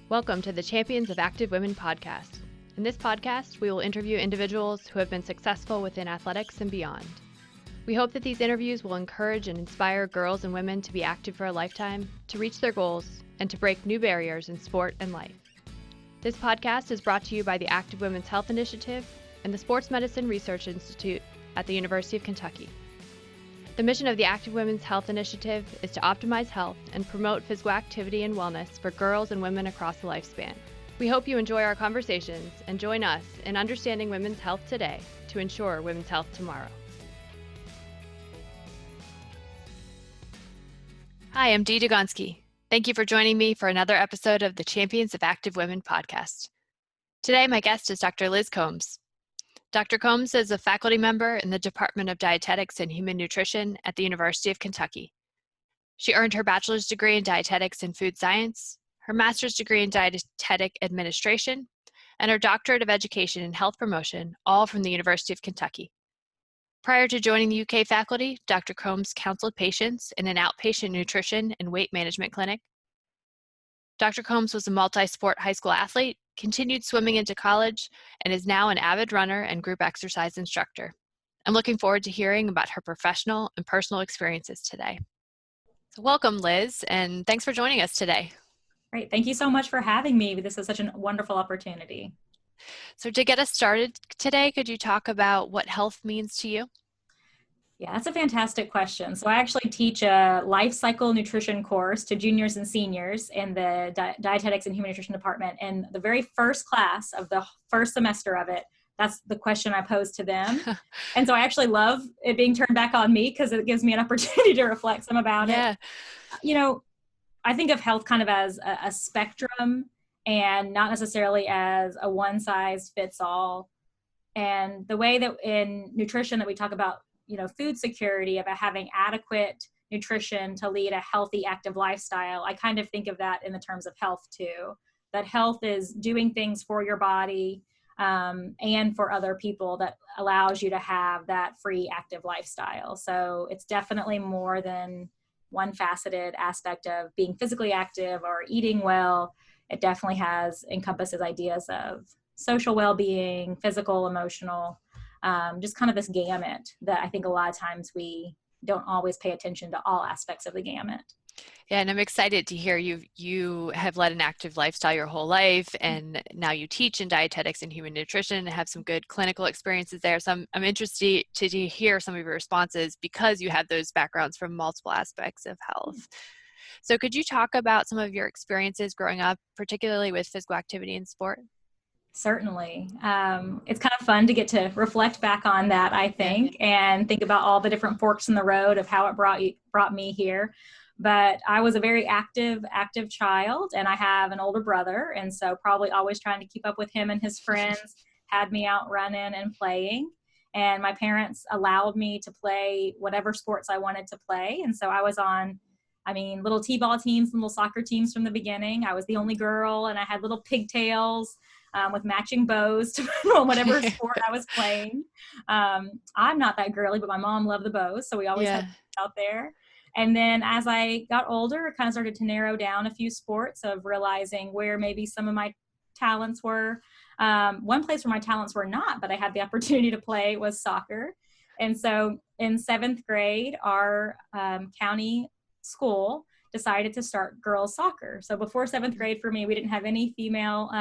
Welcome to the Champions of Active Women podcast. In this podcast, we will interview individuals who have been successful within athletics and beyond. We hope that these interviews will encourage and inspire girls and women to be active for a lifetime, to reach their goals, and to break new barriers in sport and life. This podcast is brought to you by the Active Women's Health Initiative and the Sports Medicine Research Institute at the University of Kentucky. The mission of the Active Women's Health Initiative is to optimize health and promote physical activity and wellness for girls and women across the lifespan. We hope you enjoy our conversations and join us in understanding women's health today to ensure women's health tomorrow. Hi, I'm Dee Dugonsky. Thank you for joining me for another episode of the Champions of Active Women podcast. Today, my guest is Dr. Liz Combs. Dr. Combs is a faculty member in the Department of Dietetics and Human Nutrition at the University of Kentucky. She earned her bachelor's degree in Dietetics and Food Science, her master's degree in Dietetic Administration, and her Doctorate of Education in Health Promotion, all from the University of Kentucky. Prior to joining the UK faculty, Dr. Combs counseled patients in an outpatient nutrition and weight management clinic. Dr. Combs was a multisport high school athlete, continued swimming into college, and is now an avid runner and group exercise instructor. I'm looking forward to hearing about her professional and personal experiences today. So welcome, Liz, and thanks for joining us today. Great. Thank you so much for having me. This is such a wonderful opportunity. So to get us started today, could you talk about what health means to you? Yeah, that's a fantastic question. So I actually teach a life cycle nutrition course to juniors and seniors in the Dietetics and Human Nutrition department. And the very first class of the first semester of it, that's the question I pose to them. And so I actually love it being turned back on me because it gives me an opportunity to reflect some about it. You know, I think of health kind of as a spectrum and not necessarily as a one size fits all. And the way that in nutrition that we talk about, food security, about having adequate nutrition to lead a healthy, active lifestyle, I kind of think of that in the terms of health too. That health is doing things for your body and for other people that allows you to have that free, active lifestyle. So it's definitely more than one faceted aspect of being physically active or eating well. It definitely encompasses ideas of social well-being, physical, emotional, just kind of this gamut that I think a lot of times we don't always pay attention to all aspects of the gamut. Yeah, and I'm excited to hear you have led an active lifestyle your whole life, and now you teach in dietetics and human nutrition and have some good clinical experiences there. So I'm interested to hear some of your responses because you have those backgrounds from multiple aspects of health. So could you talk about some of your experiences growing up, particularly with physical activity and sport? Certainly. It's kind of fun to get to reflect back on that, I think, and think about all the different forks in the road of how it brought me here. But I was a very active child, and I have an older brother, and so probably always trying to keep up with him and his friends had me out running and playing. And my parents allowed me to play whatever sports I wanted to play. And so I was on little t-ball teams, little soccer teams from the beginning. I was the only girl, and I had little pigtails with matching bows to whatever sport I was playing. I'm not that girly, but my mom loved the bows, so we always had out there. And then as I got older, it kind of started to narrow down a few sports of realizing where maybe some of my talents were. One place where my talents were not, but I had the opportunity to play was soccer. And so in 7th grade, our county school decided to start girls soccer. So before 7th grade for me, we didn't have any female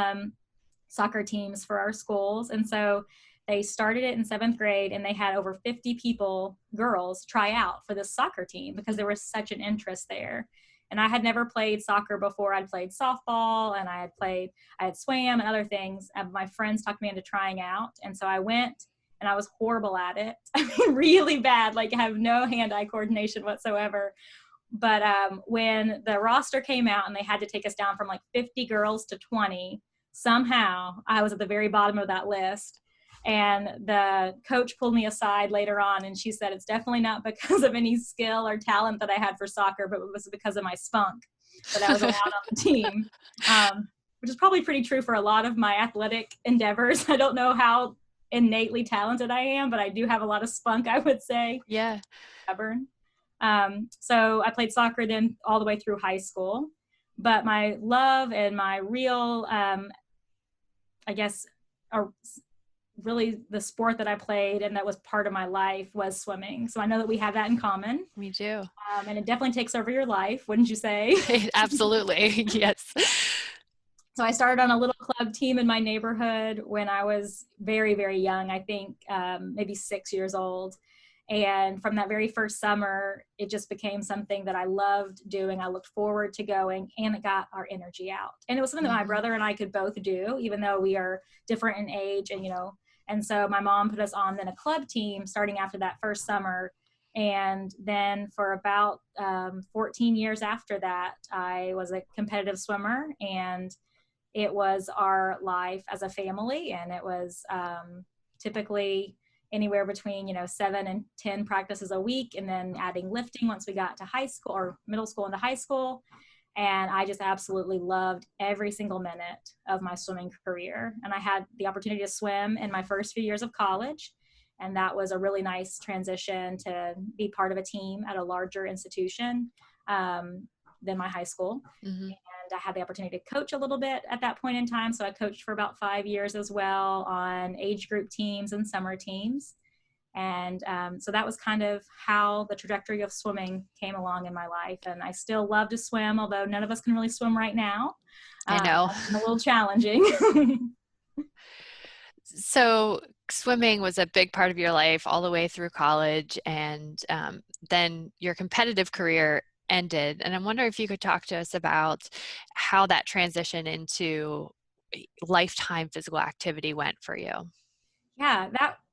soccer teams for our schools. And so they started it in 7th grade, and they had over 50 girls try out for this soccer team because there was such an interest there. And I had never played soccer before. I'd played softball, and I had swam and other things. And my friends talked me into trying out. And so I went, and I was horrible at it. Really bad, I have no hand-eye coordination whatsoever. But when the roster came out and they had to take us down from 50 girls to 20, somehow I was at the very bottom of that list. And the coach pulled me aside later on, and she said, it's definitely not because of any skill or talent that I had for soccer, but it was because of my spunk that I was allowed on the team, which is probably pretty true for a lot of my athletic endeavors. I don't know how innately talented I am, but I do have a lot of spunk, I would say. Yeah. Stubborn. So I played soccer then all the way through high school. but my love and my real, I guess, really the sport that I played and that was part of my life was swimming. So I know that we have that in common. Me too. And it definitely takes over your life, wouldn't you say? Absolutely. Yes. So I started on a little club team in my neighborhood when I was very, very young, I think maybe 6 years old. And from that very first summer, it just became something that I loved doing. I looked forward to going, and it got our energy out. And it was something that my brother and I could both do, even though we are different in age. And so my mom put us on then a club team starting after that first summer. And then for about 14 years after that, I was a competitive swimmer, and it was our life as a family. And it was typically anywhere between 7 and 10 practices a week, and then adding lifting once we got to high school or middle school into high school. And I just absolutely loved every single minute of my swimming career. And I had the opportunity to swim in my first few years of college, and that was a really nice transition to be part of a team at a larger institution than my high school. Mm-hmm. And I had the opportunity to coach a little bit at that point in time. So I coached for about 5 years as well on age group teams and summer teams. And so that was kind of how the trajectory of swimming came along in my life. And I still love to swim, although none of us can really swim right now. I know. It's been a little challenging. So swimming was a big part of your life all the way through college, and then your competitive career ended. And I'm wondering if you could talk to us about how that transition into lifetime physical activity went for you. Yeah,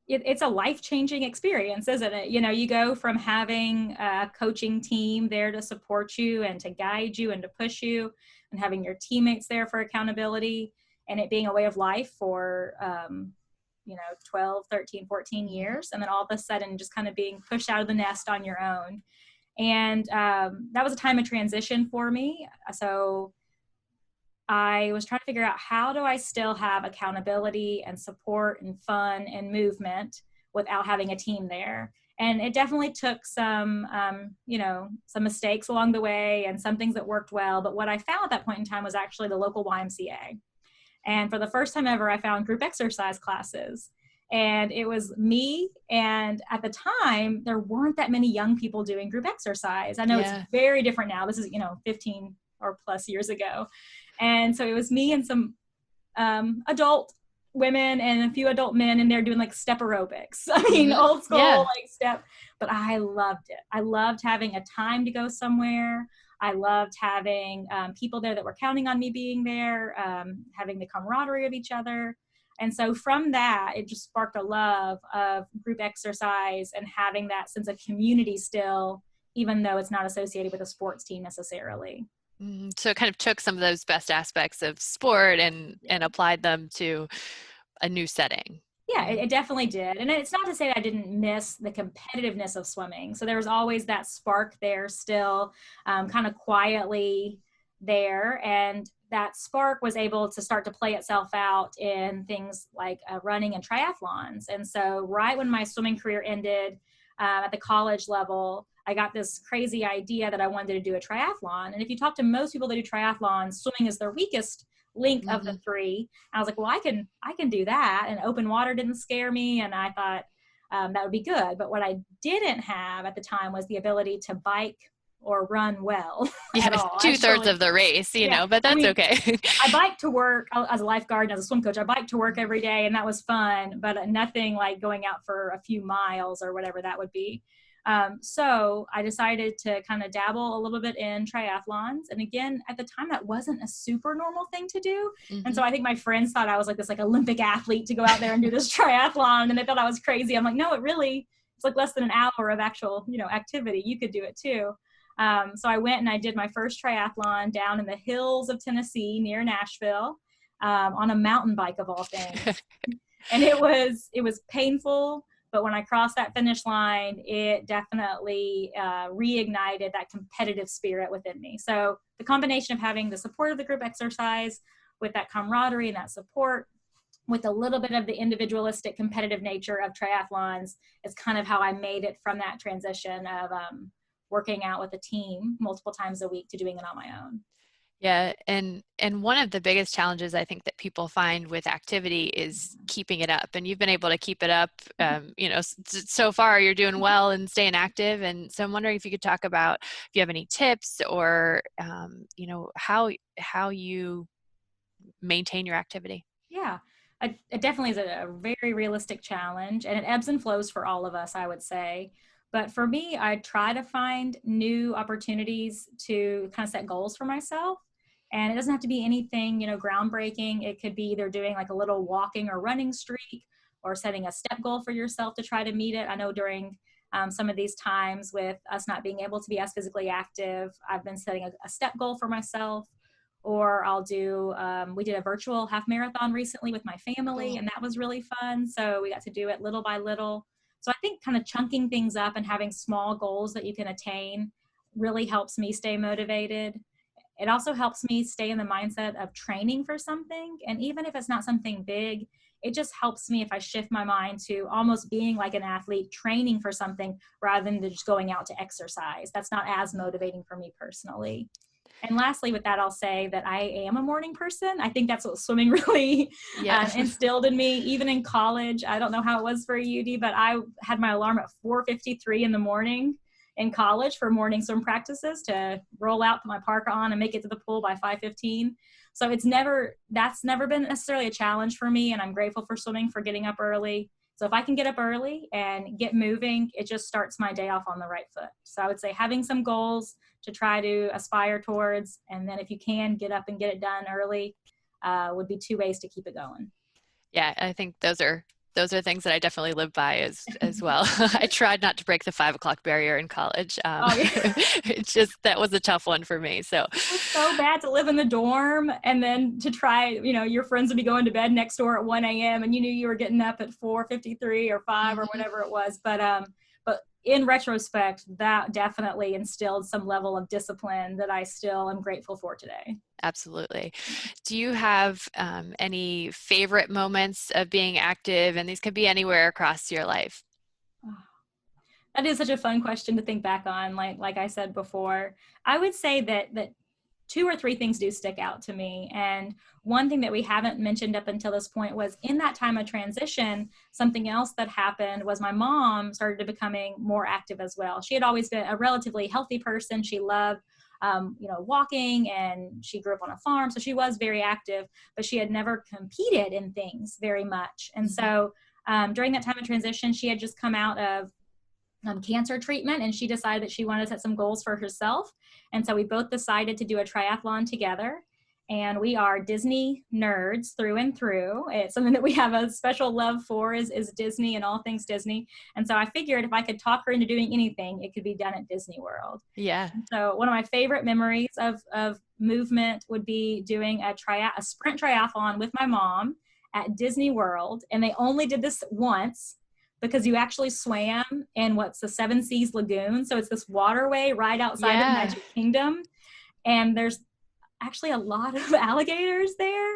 it's a life-changing experience, isn't it? You go from having a coaching team there to support you and to guide you and to push you, and having your teammates there for accountability, and it being a way of life for 12, 13, 14 years, and then all of a sudden just kind of being pushed out of the nest on your own. And that was a time of transition for me. So I was trying to figure out, how do I still have accountability and support and fun and movement without having a team there? And it definitely took some mistakes along the way and some things that worked well. But what I found at that point in time was actually the local YMCA. And for the first time ever, I found group exercise classes. And it was me. And at the time, there weren't that many young people doing group exercise. I know It's very different now. This is, 15 or plus years ago. And so it was me and some adult women and a few adult men, and they're doing like step aerobics. I mean, old school, like step. But I loved it. I loved having a time to go somewhere. I loved having people there that were counting on me being there, having the camaraderie of each other. And so from that, it just sparked a love of group exercise and having that sense of community still, even though it's not associated with a sports team necessarily. So it kind of took some of those best aspects of sport and applied them to a new setting. Yeah, it definitely did. And it's not to say that I didn't miss the competitiveness of swimming. So there was always that spark there still, kind of quietly there. And that spark was able to start to play itself out in things like running and triathlons. And so right when my swimming career ended at the college level, I got this crazy idea that I wanted to do a triathlon. And if you talk to most people that do triathlons, swimming is their weakest link of the three. I was like, well, I can do that. And open water didn't scare me. And I thought that would be good. But what I didn't have at the time was the ability to bike or run well. Yeah, 2/3 of the race, but that's okay. I biked to work as a lifeguard and as a swim coach. I biked to work every day, and that was fun, but nothing like going out for a few miles or whatever that would be. So I decided to kind of dabble a little bit in triathlons. And again, at the time, that wasn't a super normal thing to do. And so I think my friends thought I was like this Olympic athlete to go out there and do this triathlon. And they thought I was crazy. I'm like, no, it's like less than an hour of actual, activity. You could do it too. So I went and I did my first triathlon down in the hills of Tennessee near Nashville, on a mountain bike of all things. And it was painful. But when I crossed that finish line, it definitely reignited that competitive spirit within me. So the combination of having the support of the group exercise with that camaraderie and that support, with a little bit of the individualistic competitive nature of triathlons, is kind of how I made it from that transition of working out with a team multiple times a week to doing it on my own. Yeah, and one of the biggest challenges I think that people find with activity is keeping it up. And you've been able to keep it up. So far you're doing well and staying active. And so I'm wondering if you could talk about if you have any tips or how you maintain your activity. Yeah, it definitely is a very realistic challenge, and it ebbs and flows for all of us, I would say. But for me, I try to find new opportunities to kind of set goals for myself. And it doesn't have to be anything, groundbreaking. It could be either doing like a little walking or running streak, or setting a step goal for yourself to try to meet it. I know during some of these times with us not being able to be as physically active, I've been setting a step goal for myself. Or I'll do, we did a virtual half marathon recently with my family, Cool. and that was really fun. So we got to do it little by little. So I think kind of chunking things up and having small goals that you can attain really helps me stay motivated. It also helps me stay in the mindset of training for something. And even if it's not something big, it just helps me if I shift my mind to almost being like an athlete training for something rather than just going out to exercise. That's not as motivating for me personally. And lastly, with that, I'll say that I am a morning person. I think that's what swimming really Yeah. instilled in me, even in college. I don't know how it was for you, Dee, but I had my alarm at 4:53 in the morning in college for morning swim practices to roll out, put my parka on, and make it to the pool by 5:15. So that's never been necessarily a challenge for me, and I'm grateful for swimming for getting up early. So if I can get up early and get moving, it just starts my day off on the right foot. So I would say having some goals to try to aspire towards, and then if you can get up and get it done early, would be two ways to keep it going. Yeah, I think those are things that I definitely live by as well. I tried not to break the 5 o'clock barrier in college. Oh, yeah. It's just, that was a tough one for me. So It was so bad to live in the dorm and then to try, your friends would be going to bed next door at 1 a.m. and you knew you were getting up at 4:53 or 5 or whatever it was. But in retrospect, that definitely instilled some level of discipline that I still am grateful for today. absolutely. Do you have any favorite moments of being active? And these could be anywhere across your life. That is such a fun question to think back on. Like I said before, I would say that two or three things do stick out to me. And one thing that we haven't mentioned up until this point was in that time of transition, something else that happened was my mom started becoming more active as well. She had always been a relatively healthy person. She loved, walking, and she grew up on a farm. So she was very active, but she had never competed in things very much. And so during that time of transition, she had just come out of cancer treatment, and she decided that she wanted to set some goals for herself. And so we both decided to do a triathlon together. And we are Disney nerds through and through. It's something that we have a special love for is Disney and all things Disney. And so I figured if I could talk her into doing anything, it could be done at Disney World. Yeah. And so one of my favorite memories of movement would be doing a sprint triathlon with my mom at Disney World. And they only did this once, because you actually swam in what's the Seven Seas Lagoon. So it's this waterway right outside of Magic Kingdom. And there's actually a lot of alligators there.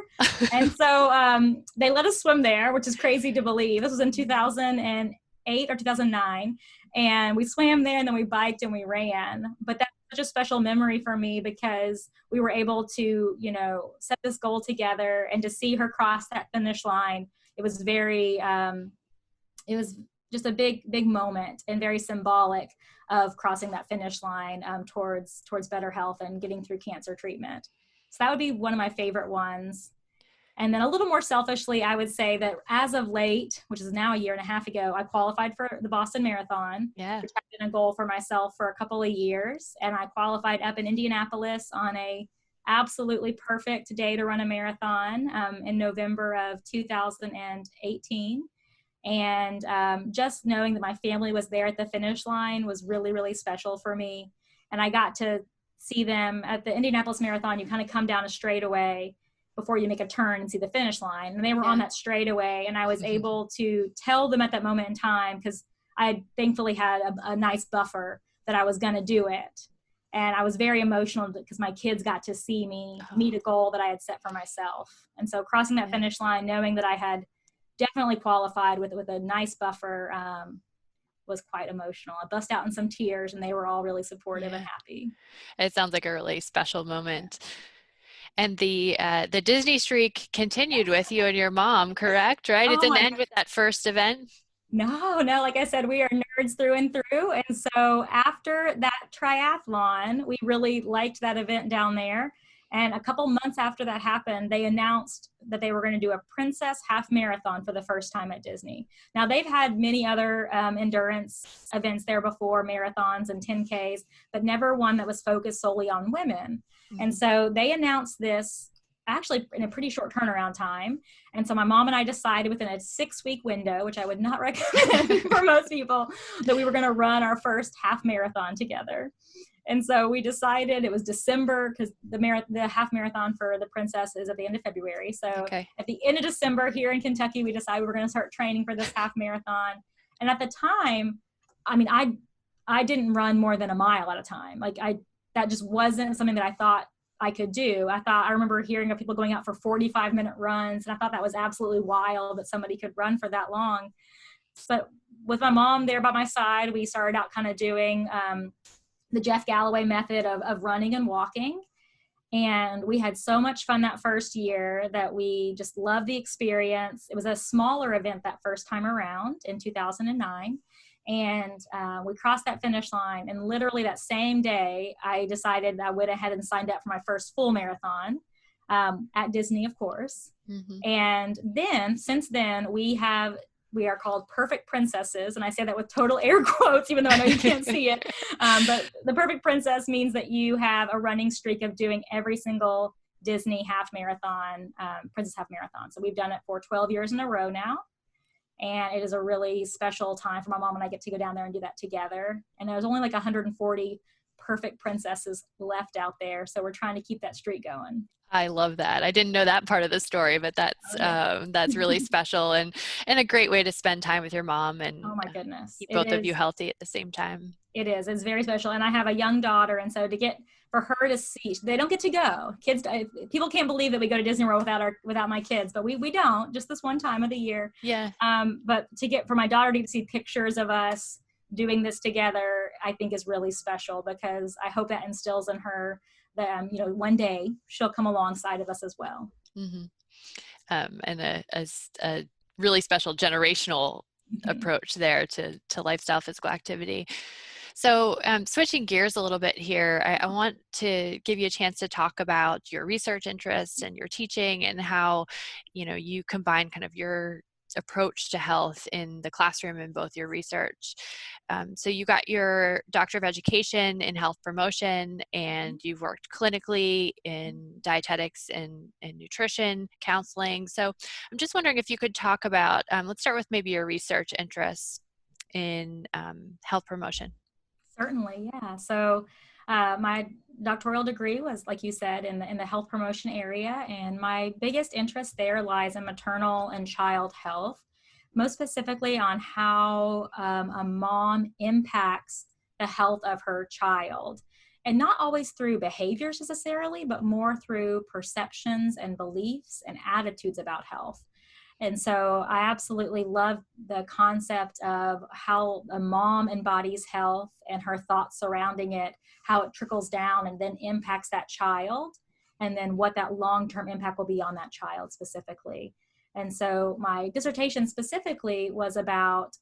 And so they let us swim there, which is crazy to believe. This was in 2008 or 2009. And we swam there, and then we biked and we ran. But that's such a special memory for me because we were able to, set this goal together, and to see her cross that finish line. It was it was just a big moment and very symbolic of crossing that finish line towards better health and getting through cancer treatment. So that would be one of my favorite ones. And then a little more selfishly, I would say that as of late, which is now a year and a half ago, I qualified for the Boston Marathon, which had been a goal for myself for a couple of years. And I qualified up in Indianapolis on a absolutely perfect day to run a marathon in November of 2018. And just knowing that my family was there at the finish line was really, really special for me. And I got to see them at the Indianapolis Marathon. You kind of come down a straightaway before you make a turn and see the finish line. And they were on that straightaway. And I was able to tell them at that moment in time, because I thankfully had a nice buffer that I was going to do it. And I was very emotional because my kids got to see me meet a goal that I had set for myself. And so crossing that finish line, knowing that I had definitely qualified with a nice buffer was quite emotional. I bust out in some tears, and they were all really supportive and happy. It sounds like a really special moment. And the Disney streak continued with you and your mom, correct? Right? It Oh didn't my end with that first event? No, like I said, we are nerds through and through. And so after that triathlon, we really liked that event down there. And a couple months after that happened, they announced that they were going to do a Princess Half Marathon for the first time at Disney. Now, they've had many other endurance events there before, marathons and 10Ks, but never one that was focused solely on women. Mm-hmm. And so they announced this actually in a pretty short turnaround time. And so my mom and I decided within a 6-week window, which I would not recommend for most people, that we were going to run our first half marathon together. And so we decided it was December because the half marathon for the Princess is at the end of February. So at the end of December here in Kentucky, we decided we were going to start training for this half marathon. And at the time, I mean, I didn't run more than a mile at a time. That just wasn't something that I thought I could do. I remember hearing of people going out for 45-minute runs, and I thought that was absolutely wild that somebody could run for that long. But with my mom there by my side, we started out kind of doing the Jeff Galloway method of running and walking. And we had so much fun that first year that we just loved the experience. It was a smaller event that first time around in 2009. And we crossed that finish line. And literally that same day, I decided I went ahead and signed up for my first full marathon at Disney, of course. Mm-hmm. And then, since then, we are called Perfect Princesses. And I say that with total air quotes, even though I know you can't see it. But the Perfect Princess means that you have a running streak of doing every single Disney half marathon, Princess half marathon. So we've done it for 12 years in a row now. And it is a really special time for my mom and I get to go down there and do that together. And there's only like 140 perfect princesses left out there. So we're trying to keep that streak going. I love that. I didn't know that part of the story, but that's really special and a great way to spend time with your mom and oh my goodness, keep both of you healthy at the same time. It is. It's very special. And I have a young daughter. And so for her to see, they don't get to go. People can't believe that we go to Disney World without my kids, but we don't, just this one time of the year. Yeah. But for my daughter to see pictures of us doing this together, I think is really special because I hope that instills in her that, one day she'll come alongside of us as well. Mm-hmm. And a really special generational mm-hmm. approach there to lifestyle physical activity. So switching gears a little bit here, I want to give you a chance to talk about your research interests and your teaching and how, you combine kind of your approach to health in the classroom in both your research. So you got your Doctorate of Education in health promotion, and you've worked clinically in dietetics and nutrition, counseling. So I'm just wondering if you could talk about, let's start with maybe your research interests in health promotion. Certainly, yeah. So my doctoral degree was, like you said, in the health promotion area, and my biggest interest there lies in maternal and child health, most specifically on how a mom impacts the health of her child, and not always through behaviors necessarily, but more through perceptions and beliefs and attitudes about health. And so I absolutely love the concept of how a mom embodies health and her thoughts surrounding it, how it trickles down and then impacts that child, and then what that long-term impact will be on that child specifically. And so my dissertation specifically was about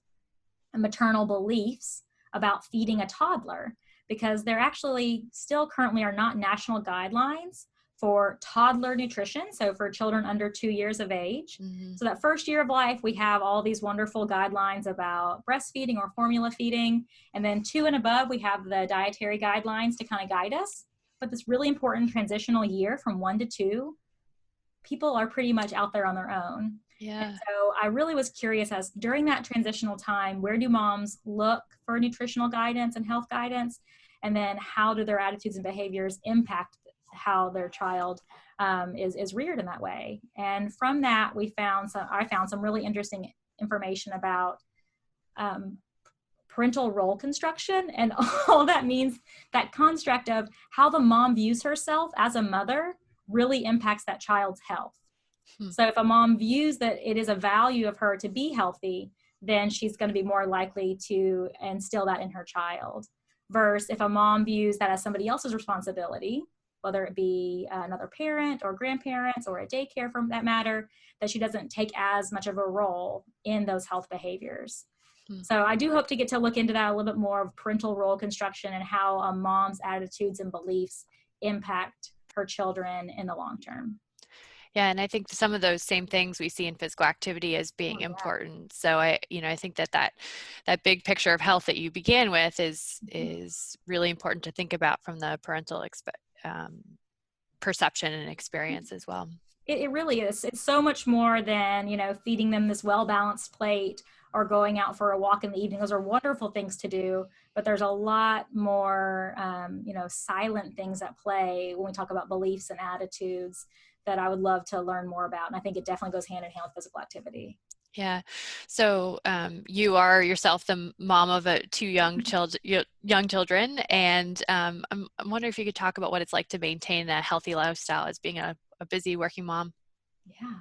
maternal beliefs about feeding a toddler, because there actually still currently are not national guidelines for toddler nutrition, so for children under 2 years of age. Mm-hmm. So that first year of life, we have all these wonderful guidelines about breastfeeding or formula feeding. And then 2 and above, we have the dietary guidelines to kind of guide us. But this really important transitional year from 1 to 2, people are pretty much out there on their own. Yeah. And so I really was curious as during that transitional time, where do moms look for nutritional guidance and health guidance? And then how do their attitudes and behaviors impact how their child is reared in that way? And from that, I found some really interesting information about parental role construction, and all that means, that construct of how the mom views herself as a mother really impacts that child's health. So if a mom views that it is a value of her to be healthy, then she's going to be more likely to instill that in her child. Versus if a mom views that as somebody else's responsibility, whether it be another parent or grandparents or a daycare for that matter, that she doesn't take as much of a role in those health behaviors. So I do hope to get to look into that a little bit more of parental role construction and how a mom's attitudes and beliefs impact her children in the long term. Yeah, and I think some of those same things we see in physical activity as being important. So I think that big picture of health that you began with is really important to think about from the parental perception and experience as well. It really is. It's so much more than, feeding them this well-balanced plate or going out for a walk in the evening. Those are wonderful things to do, but there's a lot more, silent things at play when we talk about beliefs and attitudes that I would love to learn more about. And I think it definitely goes hand in hand with physical activity. Yeah. So you are yourself the mom of two young children, and I'm wondering if you could talk about what it's like to maintain a healthy lifestyle as being a busy working mom. Yeah.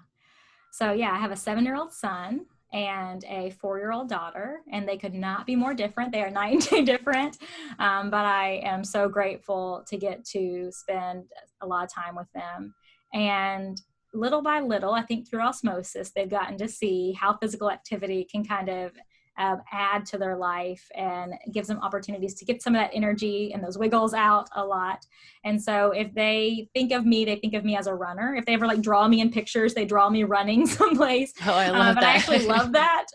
So I have a 7-year-old son and a 4-year-old daughter, and they could not be more different. They are night and day different, but I am so grateful to get to spend a lot of time with them. And little by little, I think through osmosis, they've gotten to see how physical activity can kind of add to their life and gives them opportunities to get some of that energy and those wiggles out a lot. And so if they think of me, they think of me as a runner. If they ever draw me in pictures, they draw me running someplace. Oh, I love but that. I actually love that.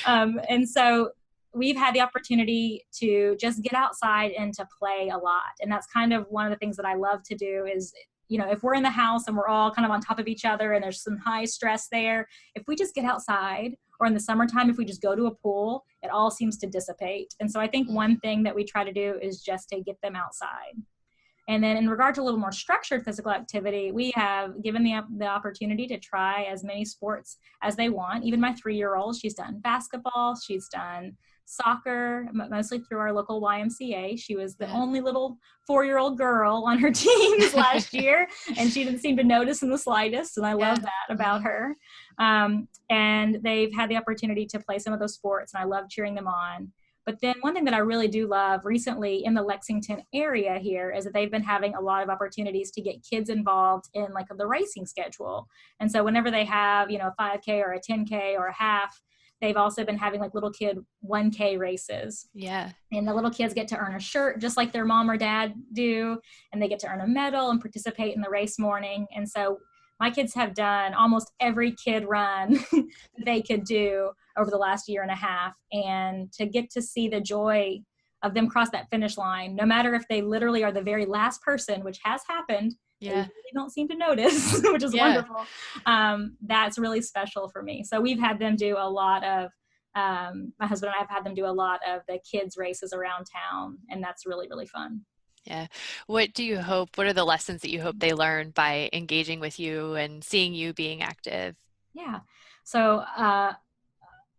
And so we've had the opportunity to just get outside and to play a lot. And that's kind of one of the things that I love to do is, if we're in the house and we're all kind of on top of each other and there's some high stress there, if we just get outside, or in the summertime, if we just go to a pool, it all seems to dissipate. And so I think one thing that we try to do is just to get them outside. And then in regard to a little more structured physical activity, we have given the opportunity to try as many sports as they want. Even my 3-year-old, she's done basketball, she's done soccer, mostly through our local YMCA. She was the only little 4-year-old girl on her teams last year, and she didn't seem to notice in the slightest, and I love that about her. And they've had the opportunity to play some of those sports, and I love cheering them on. But then one thing that I really do love recently in the Lexington area here is that they've been having a lot of opportunities to get kids involved in the racing schedule. And so whenever they have, a 5K or a 10K or a half, they've also been having little kid 1K races. Yeah. And the little kids get to earn a shirt just like their mom or dad do. And they get to earn a medal and participate in the race morning. And so my kids have done almost every kid run they could do over the last year and a half. And to get to see the joy of them cross that finish line, no matter if they literally are the very last person, which has happened, they really don't seem to notice, which is wonderful. That's really special for me. So we've had them do a lot of, my husband and I have had them do a lot of the kids races around town. And that's really, really fun. Yeah. What are the lessons that you hope they learn by engaging with you and seeing you being active? Yeah. So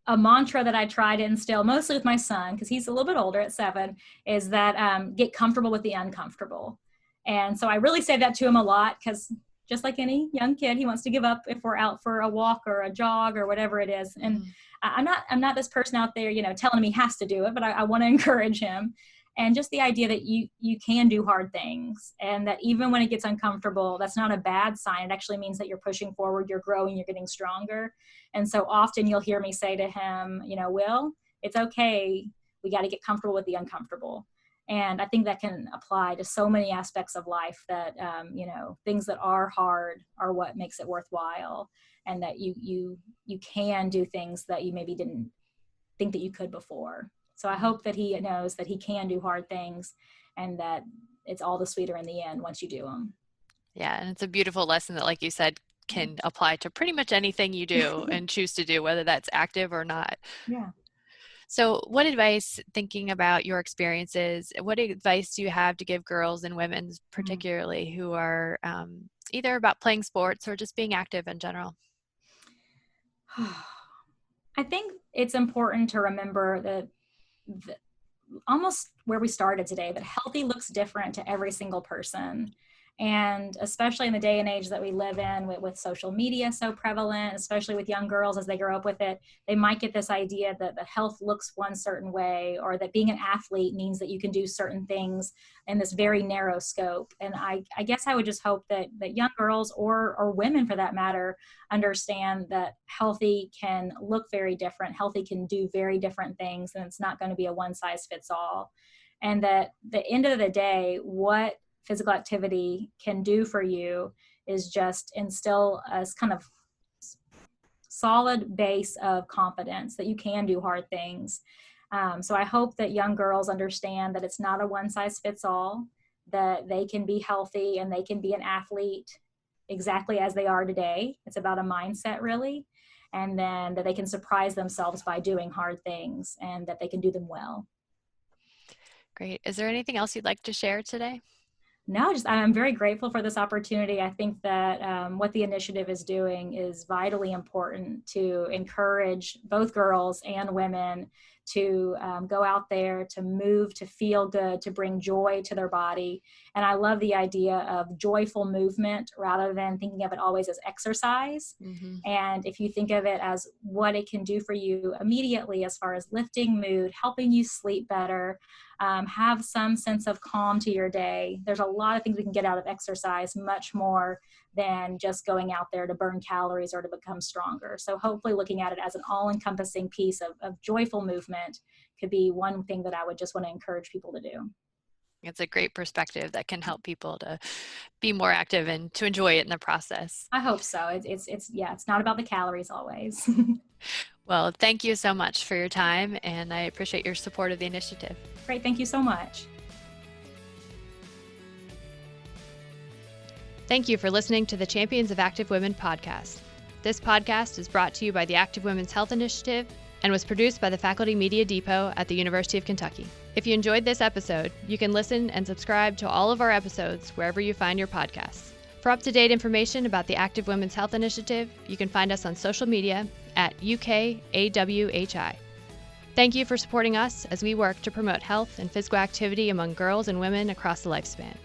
a mantra that I try to instill mostly with my son, because he's a little bit older at 7, is that get comfortable with the uncomfortable. And so I really say that to him a lot, because just like any young kid, he wants to give up if we're out for a walk or a jog or whatever it is. And I'm not this person out there, telling him he has to do it, but I want to encourage him. And just the idea that you can do hard things, and that even when it gets uncomfortable, that's not a bad sign. It actually means that you're pushing forward, you're growing, you're getting stronger. And so often you'll hear me say to him, Will, it's okay. We got to get comfortable with the uncomfortable. And I think that can apply to so many aspects of life, that, things that are hard are what makes it worthwhile. And that you can do things that you maybe didn't think that you could before. So I hope that he knows that he can do hard things, and that it's all the sweeter in the end once you do them. Yeah. And it's a beautiful lesson that, like you said, can apply to pretty much anything you do and choose to do, whether that's active or not. Yeah. So what advice, thinking about your experiences, what advice do you have to give girls and women particularly who are either about playing sports or just being active in general? I think it's important to remember that almost where we started today, that healthy looks different to every single person. And especially in the day and age that we live in with social media so prevalent, especially with young girls as they grow up with it, they might get this idea that the health looks one certain way, or that being an athlete means that you can do certain things in this very narrow scope. And I guess I would just hope that young girls or women for that matter understand that healthy can look very different. Healthy can do very different things, and it's not going to be a one size fits all. And that the end of the day, what physical activity can do for you is just instill a kind of solid base of confidence that you can do hard things. So I hope that young girls understand that it's not a one size fits all, that they can be healthy and they can be an athlete exactly as they are today. It's about a mindset, really. And then that they can surprise themselves by doing hard things, and that they can do them well. Great. Is there anything else you'd like to share today? No, just I'm very grateful for this opportunity. I think that what the initiative is doing is vitally important to encourage both girls and women to go out there, to move, to feel good, to bring joy to their body. And I love the idea of joyful movement rather than thinking of it always as exercise. Mm-hmm. And if you think of it as what it can do for you immediately, as far as lifting mood, helping you sleep better, have some sense of calm to your day. There's a lot of things we can get out of exercise, much more than just going out there to burn calories or to become stronger. So hopefully looking at it as an all-encompassing piece of joyful movement could be one thing that I would just want to encourage people to do. It's a great perspective that can help people to be more active and to enjoy it in the process. I hope so. It's not about the calories always. Well, thank you so much for your time, and I appreciate your support of the initiative. Great. Thank you so much. Thank you for listening to the Champions of Active Women podcast. This podcast is brought to you by the Active Women's Health Initiative and was produced by the Faculty Media Depot at the University of Kentucky. If you enjoyed this episode, you can listen and subscribe to all of our episodes wherever you find your podcasts. For up-to-date information about the Active Women's Health Initiative, you can find us on social media at UKAWHI. Thank you for supporting us as we work to promote health and physical activity among girls and women across the lifespan.